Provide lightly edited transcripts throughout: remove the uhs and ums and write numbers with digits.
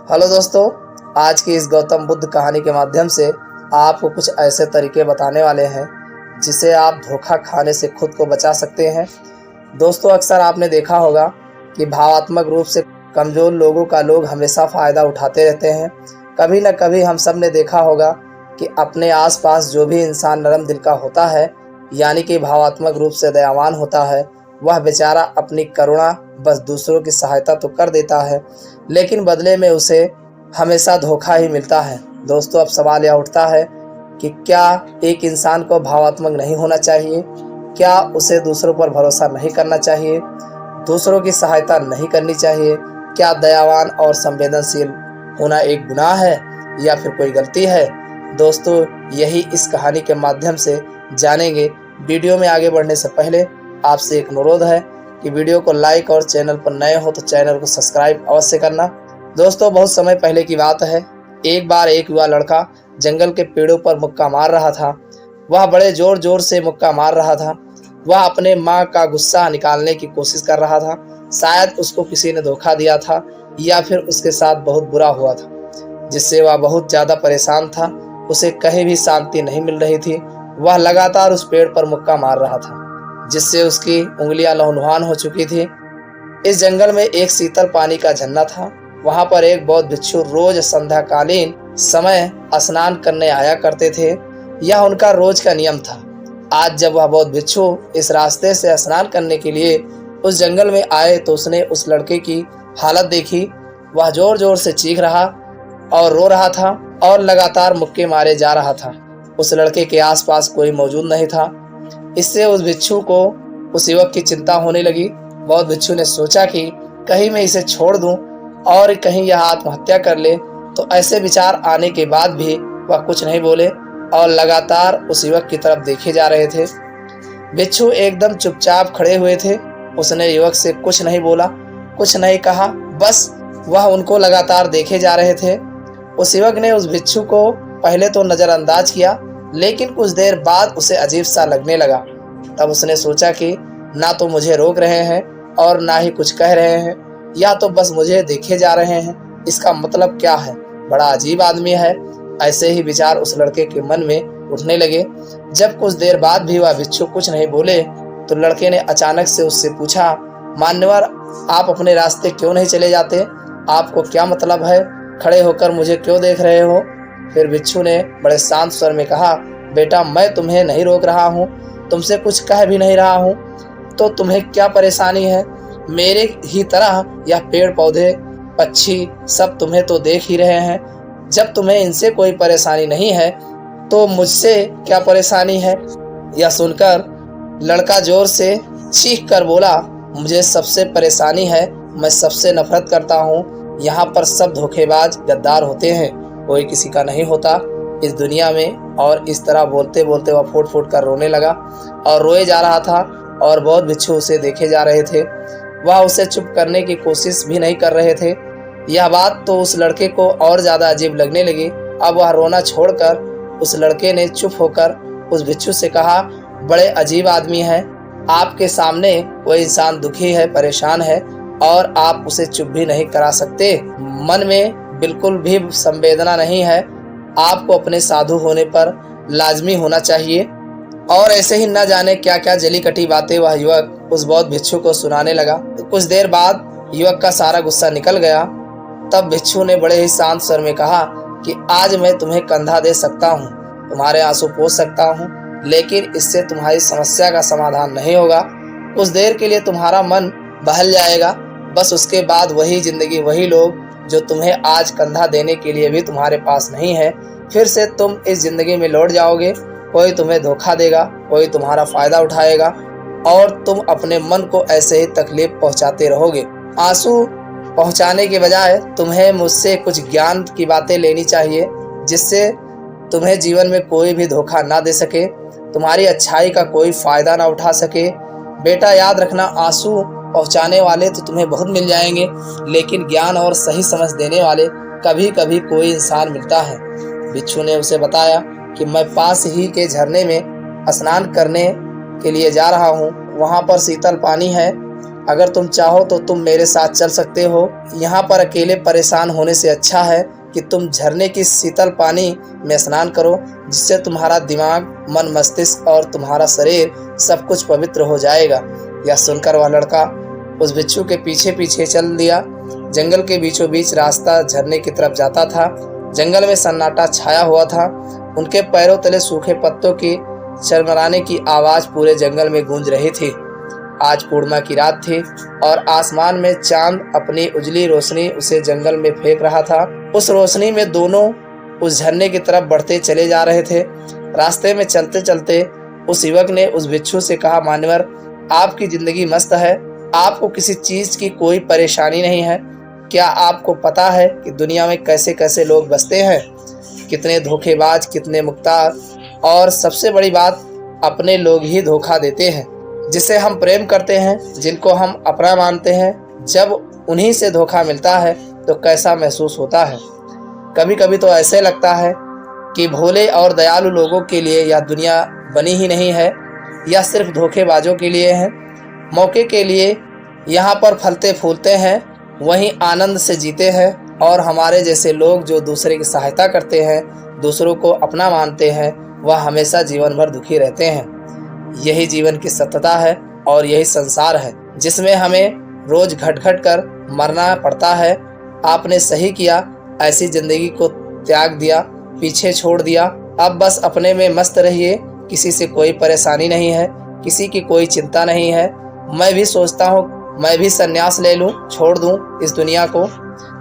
Hello दोस्तों, आज की इस गौतम बुद्ध कहानी के माध्यम से आपको कुछ ऐसे तरीके बताने वाले हैं जिसे आप धोखा खाने से खुद को बचा सकते हैं। दोस्तों, अक्सर आपने देखा होगा कि भावात्मक रूप से कमज़ोर लोगों का लोग हमेशा फ़ायदा उठाते रहते हैं। कभी न कभी हम सब ने देखा होगा कि अपने आसपास जो भी इंसान नरम दिल का होता है, यानी कि भावात्मक रूप से दयावान होता है, वह बेचारा अपनी करुणा बस दूसरों की सहायता तो कर देता है, लेकिन बदले में उसे हमेशा धोखा ही मिलता है। दोस्तों, अब सवाल यह उठता है कि क्या एक इंसान को भावात्मक नहीं होना चाहिए? क्या उसे दूसरों पर भरोसा नहीं करना चाहिए? दूसरों की सहायता नहीं करनी चाहिए? क्या दयावान और संवेदनशील होना एक गुनाह है या फिर कोई गलती है? दोस्तों, यही इस कहानी के माध्यम से जानेंगे। वीडियो में आगे बढ़ने से पहले आपसे एक अनुरोध है कि वीडियो को लाइक और चैनल पर नए हो तो चैनल को सब्सक्राइब अवश्य करना। दोस्तों, बहुत समय पहले की बात है। एक बार एक युवा लड़का जंगल के पेड़ों पर मुक्का मार रहा था। वह बड़े जोर जोर से मुक्का मार रहा था। वह अपने माँ का गुस्सा निकालने की कोशिश कर रहा था। शायद उसको किसी ने धोखा दिया था या फिर उसके साथ बहुत बुरा हुआ था, जिससे वह बहुत ज़्यादा परेशान था। उसे कहीं भी शांति नहीं मिल रही थी। वह लगातार उस पेड़ पर मुक्का मार रहा था, जिससे उसकी उंगलियां लहूलुहान हो चुकी थी। इस जंगल में एक शीतल पानी का झरना था। वहां पर एक बौद्ध भिक्षु रोज संध्याकालीन समय स्नान करने आया करते थे। यह उनका रोज का नियम था। आज जब वह बौद्ध भिक्षु इस रास्ते से स्नान करने के लिए उस जंगल में आए तो उसने उस लड़के की हालत देखी। वह जोर जोर से चीख रहा और रो रहा था और लगातार मुक्के मारे जा रहा था। उस लड़के के आसपास कोई मौजूद नहीं था। इससे उस भिक्षु को उस युवक की चिंता होने लगी। बौद्ध भिक्षु ने सोचा कि कहीं मैं इसे छोड़ दूं और कहीं यह आत्महत्या कर ले। तो ऐसे विचार आने के बाद भी वह कुछ नहीं बोले और लगातार उस युवक की तरफ देखे जा रहे थे। भिक्षु एकदम चुपचाप खड़े हुए थे। उसने युवक से कुछ नहीं बोला, कुछ नहीं कहा, बस वह उनको लगातार देखे जा रहे थे। उस युवक ने उस भिक्षु को पहले तो नज़रअंदाज किया, लेकिन कुछ देर बाद उसे अजीब सा लगने लगा। तब उसने सोचा कि ना तो मुझे रोक रहे हैं और ना ही कुछ कह रहे हैं, या तो बस मुझे देखे जा रहे हैं। इसका मतलब क्या है? बड़ा अजीब आदमी है। ऐसे ही विचार उस लड़के के मन में उठने लगे। जब कुछ देर बाद भी वह भिक्षु कुछ नहीं बोले तो लड़के ने अचानक से उससे पूछा, मान्यवर, आप अपने रास्ते क्यों नहीं चले जाते? आपको क्या मतलब है? खड़े होकर मुझे क्यों देख रहे हो? फिर भिक्षु ने बड़े शांत स्वर में कहा, बेटा, मैं तुम्हें नहीं रोक रहा हूँ, तुमसे कुछ कह भी नहीं रहा हूँ, तो तुम्हें क्या परेशानी है? मेरे ही तरह यह पेड़ पौधे पक्षी सब तुम्हें तो देख ही रहे हैं। जब तुम्हें इनसे कोई परेशानी नहीं है तो मुझसे क्या परेशानी है? यह सुनकर लड़का जोर से चीख कर बोला, मुझे सबसे परेशानी है, मैं सबसे नफरत करता हूँ। यहाँ पर सब धोखेबाज गद्दार होते हैं, कोई किसी का नहीं होता इस दुनिया में। और इस तरह बोलते बोलते वह फूट फूट कर रोने लगा और रोए जा रहा था और बौद्ध भिक्षु उसे देखे जा रहे थे। वह उसे चुप करने की कोशिश भी नहीं कर रहे थे। यह बात तो उस लड़के को और ज़्यादा अजीब लगने लगी। अब वह रोना छोड़कर उस लड़के ने चुप होकर उस भिक्षु से कहा, बड़े अजीब आदमी हैं, आपके सामने कोई इंसान दुखी है, परेशान है और आप उसे चुप भी नहीं करा सकते। मन में बिल्कुल भी संवेदना नहीं है। आपको अपने साधु होने पर लाजमी होना चाहिए। और ऐसे ही न जाने क्या क्या जली कटी बातें वह युवक उस बौद्ध भिक्षु को सुनाने लगा। तो कुछ देर बाद युवक का सारा गुस्सा निकल गया। तब भिक्षु ने बड़े ही शांत स्वर में कहा कि आज मैं तुम्हें कंधा दे सकता हूँ, तुम्हारे आंसू पोंछ सकता हूँ, लेकिन इससे तुम्हारी समस्या का समाधान नहीं होगा। कुछ देर के लिए तुम्हारा मन बहल जाएगा, बस उसके बाद वही जिंदगी, वही लोग जो तुम्हें आज कंधा देने के लिए भी तुम्हारे पास नहीं है। फिर से तुम इस जिंदगी में लौट जाओगे। कोई तुम्हें धोखा देगा, कोई तुम्हारा फायदा उठाएगा और तुम अपने मन को ऐसे ही तकलीफ पहुंचाते रहोगे। आंसू पहुंचाने के बजाय तुम्हें मुझसे कुछ ज्ञान की बातें लेनी चाहिए, जिससे तुम्हें जीवन में कोई भी धोखा ना दे सके, तुम्हारी अच्छाई का कोई फायदा ना उठा सके। बेटा, याद रखना, आंसू पहुंचाने वाले तो तुम्हें बहुत मिल जाएंगे, लेकिन ज्ञान और सही समझ देने वाले कभी कभी कोई इंसान मिलता है। भिक्षु ने उसे बताया कि मैं पास ही के झरने में स्नान करने के लिए जा रहा हूँ। वहाँ पर शीतल पानी है अगर तुम चाहो तो तुम मेरे साथ चल सकते हो। यहाँ पर अकेले परेशान होने से अच्छा है कि तुम झरने की शीतल पानी में स्नान करो, जिससे तुम्हारा दिमाग, मन, मस्तिष्क और तुम्हारा शरीर सब कुछ पवित्र हो जाएगा। यह सुनकर वह लड़का उस बिच्छू के पीछे पीछे चल दिया। जंगल के बीचों बीच रास्ता झरने की तरफ जाता था। जंगल में सन्नाटा छाया हुआ था। उनके पैरों तले सूखे पत्तों की चरमराने की आवाज़ पूरे जंगल में गूंज रही थी। आज पूर्णिमा की रात थी और आसमान में चांद अपनी उजली रोशनी उसे जंगल में फेंक रहा था। उस रोशनी में दोनों उस झरने की तरफ बढ़ते चले जा रहे थे। रास्ते में चलते चलते उस युवक ने उस बिच्छू से कहा, मान्यवर, आपकी जिंदगी मस्त है, आपको किसी चीज़ की कोई परेशानी नहीं है। क्या आपको पता है कि दुनिया में कैसे कैसे लोग बसते हैं? कितने धोखेबाज, कितने मुख्तार, और सबसे बड़ी बात, अपने लोग ही धोखा देते हैं। जिसे हम प्रेम करते हैं, जिनको हम अपना मानते हैं, जब उन्हीं से धोखा मिलता है तो कैसा महसूस होता है। कभी कभी तो ऐसे लगता है कि भोले और दयालु लोगों के लिए यह दुनिया बनी ही नहीं है, यह सिर्फ धोखेबाजों के लिए है। मौके के लिए यहाँ पर फलते फूलते हैं, वहीं आनंद से जीते हैं, और हमारे जैसे लोग जो दूसरे की सहायता करते हैं, दूसरों को अपना मानते हैं, वह हमेशा जीवन भर दुखी रहते हैं। यही जीवन की सत्यता है और यही संसार है जिसमें हमें रोज घट घट कर मरना पड़ता है। आपने सही किया, ऐसी जिंदगी को त्याग दिया, पीछे छोड़ दिया। अब बस अपने में मस्त रहिए, किसी से कोई परेशानी नहीं है, किसी की कोई चिंता नहीं है। मैं भी सोचता हूँ मैं भी संन्यास ले लूँ, छोड़ दूँ इस दुनिया को।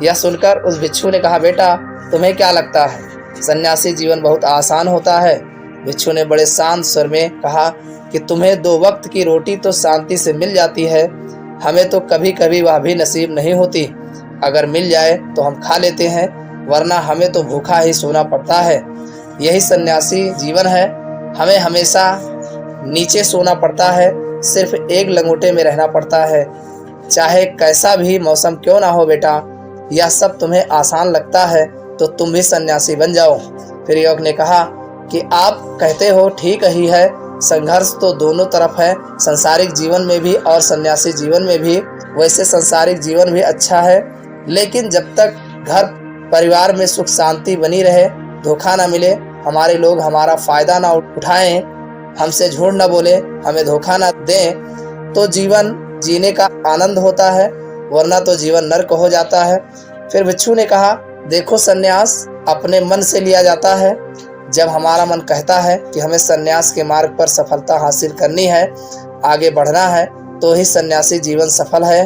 यह सुनकर उस बिच्छू ने कहा, बेटा, तुम्हें क्या लगता है सन्यासी जीवन बहुत आसान होता है? बिच्छू ने बड़े शांत स्वर में कहा कि तुम्हें 2 वक्त की रोटी तो शांति से मिल जाती है, हमें तो कभी कभी वह भी नसीब नहीं होती। अगर मिल जाए तो हम खा लेते हैं, वरना हमें तो भूखा ही सोना पड़ता है। यही सन्यासी जीवन है, हमें हमेशा नीचे सोना पड़ता है, सिर्फ एक लंगोटे में रहना पड़ता है, चाहे कैसा भी मौसम क्यों ना हो। बेटा, यह सब तुम्हें आसान लगता है तो तुम भी सन्यासी बन जाओ। फिर युवक ने कहा कि आप कहते हो ठीक ही है, संघर्ष तो दोनों तरफ है, संसारिक जीवन में भी और सन्यासी जीवन में भी। वैसे संसारिक जीवन भी अच्छा है, लेकिन जब तक घर परिवार में सुख शांति बनी रहे, धोखा ना मिले, हमारे लोग हमारा फायदा ना उठाएं, हमसे झूठ ना बोले, हमें धोखा ना दें, तो जीवन जीने का आनंद होता है, वरना तो जीवन नर्क हो जाता है। फिर बिच्छू ने कहा, देखो, सन्यास अपने मन से लिया जाता है। जब हमारा मन कहता है कि हमें सन्यास के मार्ग पर सफलता हासिल करनी है, आगे बढ़ना है, तो ही सन्यासी जीवन सफल है।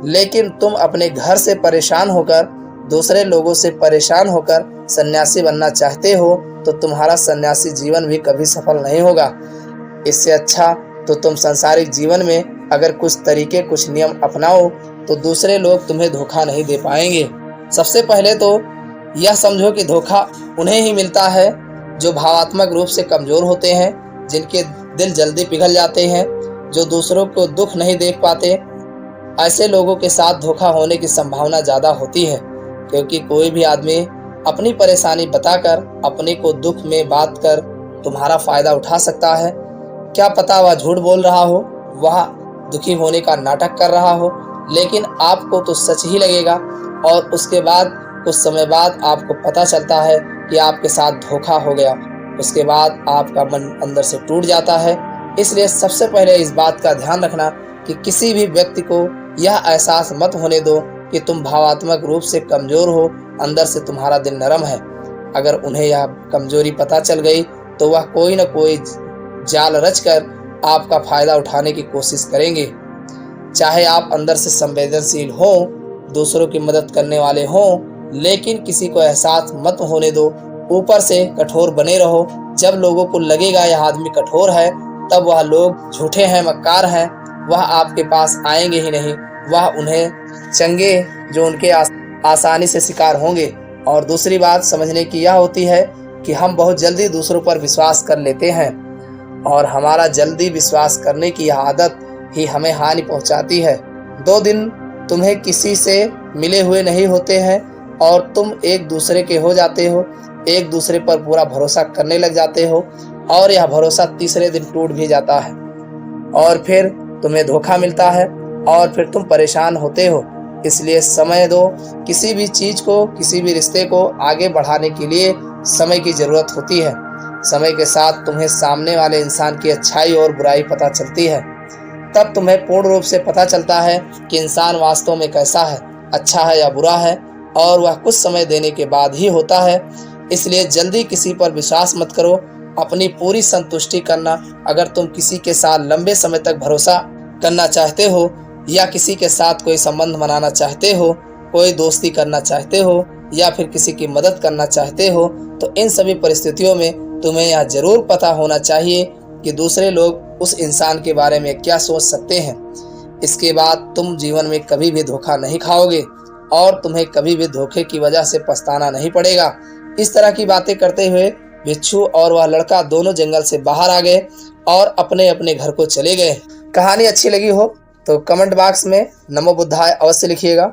लेकिन तुम अपने घर से परेशान होकर, दूसरे लोगों से परेशान होकर सन्यासी बनना चाहते हो, तो तुम्हारा सन्यासी जीवन भी कभी सफल नहीं होगा। इससे अच्छा तो तुम सांसारिक जीवन में अगर कुछ तरीके, कुछ नियम अपनाओ, तो दूसरे लोग तुम्हें धोखा नहीं दे पाएंगे। सबसे पहले तो यह समझो कि धोखा उन्हें ही मिलता है जो भावात्मक रूप से कमज़ोर होते हैं, जिनके दिल जल्दी पिघल जाते हैं, जो दूसरों को दुख नहीं देख पाते। ऐसे लोगों के साथ धोखा होने की संभावना ज़्यादा होती है, क्योंकि कोई भी आदमी अपनी परेशानी बताकर, अपने को दुख में बात कर तुम्हारा फ़ायदा उठा सकता है। क्या पता वह झूठ बोल रहा हो, वह दुखी होने का नाटक कर रहा हो, लेकिन आपको तो सच ही लगेगा, और उसके बाद कुछ समय बाद आपको पता चलता है कि आपके साथ धोखा हो गया। उसके बाद आपका मन अंदर से टूट जाता है। इसलिए सबसे पहले इस बात का ध्यान रखना कि किसी भी व्यक्ति को यह एहसास मत होने दो कि तुम भावात्मक रूप से कमज़ोर हो, अंदर से तुम्हारा दिल नरम है। अगर उन्हें यह कमज़ोरी पता चल गई तो वह कोई न कोई जाल रचकर आपका फ़ायदा उठाने की कोशिश करेंगे। चाहे आप अंदर से संवेदनशील हो, दूसरों की मदद करने वाले हों, लेकिन किसी को एहसास मत होने दो, ऊपर से कठोर बने रहो। जब लोगों को लगेगा यह आदमी कठोर है, तब वह लोग झूठे हैं, मक्कार हैं, वह आपके पास आएंगे ही नहीं, वह उन्हें चंगे जो उनके आसानी से शिकार होंगे। और दूसरी बात समझने की यह होती है कि हम बहुत जल्दी दूसरों पर विश्वास कर लेते हैं, और हमारा जल्दी विश्वास करने की यह आदत ही हमें हानि पहुंचाती है। 2 दिन तुम्हें किसी से मिले हुए नहीं होते हैं और तुम एक दूसरे के हो जाते हो, एक दूसरे पर पूरा भरोसा करने लग जाते हो, और यह भरोसा तीसरे दिन टूट भी जाता है, और फिर तुम्हें धोखा मिलता है। और फिर तुम परेशान होते हो। इसलिए समय दो। किसी भी चीज को, किसी भी रिश्ते को आगे बढ़ाने के लिए समय की जरूरत होती है। समय के साथ तुम्हें सामने वाले इंसान की अच्छाई और बुराई पता चलती है। तब तुम्हें पूर्ण रूप से पता चलता है कि इंसान वास्तव में कैसा है, अच्छा है या बुरा है, और वह कुछ समय देने के बाद ही होता है। इसलिए जल्दी किसी पर विश्वास मत करो। अपनी पूरी संतुष्टि करना। अगर तुम किसी के साथ लंबे समय तक भरोसा करना चाहते हो, या किसी के साथ कोई संबंध बनाना चाहते हो, कोई दोस्ती करना चाहते हो, या फिर किसी की मदद करना चाहते हो, तो इन सभी परिस्थितियों में तुम्हें यह जरूर पता होना चाहिए कि दूसरे लोग उस इंसान के बारे में क्या सोच सकते हैं। इसके बाद तुम जीवन में कभी भी धोखा नहीं खाओगे और तुम्हें कभी भी धोखे की वजह से पछताना नहीं पड़ेगा। इस तरह की बातें करते हुए भिक्षु और वह लड़का दोनों जंगल से बाहर आ गए और अपने अपने घर को चले गए। कहानी अच्छी लगी हो तो कमेंट बॉक्स में नमो बुद्धाय अवश्य लिखिएगा।